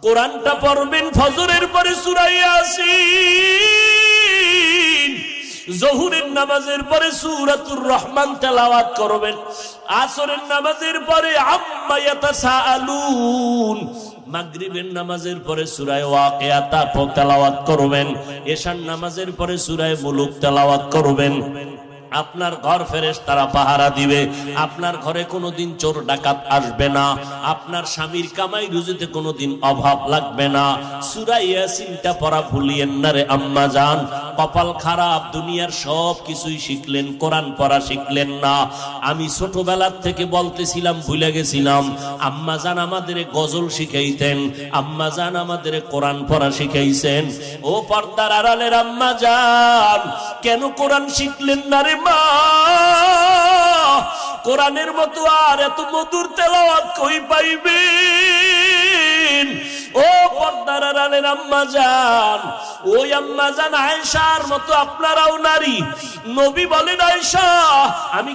কোরআনটা পড়বেন ফজরের পরে সূরা ইয়াসিন, জোহরের নামাজের পরে সূরাতুর রহমান তেলাওয়াত করবেন, আসরের নামাজের পরে আম্মা ইয়াতাসাআলুন, মাগরিবের নামাজের পরে সূরা ওয়াকিয়া তেলাওয়াত করবেন, এশার নামাজের পরে সূরা মুলুক তেলাওয়াত করবেন। আপনার ঘর ফেরেশতারা পাহারা দিবে, আপনার ঘরে কোনোদিন চোর ডাকাত আসবে না, আপনার স্বামীর কামাই রুজিতে কোনোদিন অভাব লাগবে না। সূরা ইয়াসিনটা পড়া ভুলিয়েন না রে আম্মা জান। কপাল খারাপ, দুনিয়ার সব কিছুই শিখলেন, কোরআন পড়া শিখলেন না। আমি ছোটবেলার থেকে বলতেছিলাম, ভুলে গেছিলাম, আম্মা জান আমাদের গজল শিখাইতেন, আম্মা জান আমাদের কোরআন পড়া শিখাইছেন। ও পর্দার আড়ালের আম্মা জান, কেন কোরআন শিখলেন না রে মা? কোরআনের মতো আর এত মধুর তেলাওয়াত কই পাইবেন? ও পর্দার আড়ালের আম্মা জান, ওই আম্মা জান আয়েশার মতো আপনারাও নারী। নবী বলেন, আয়েশা আমি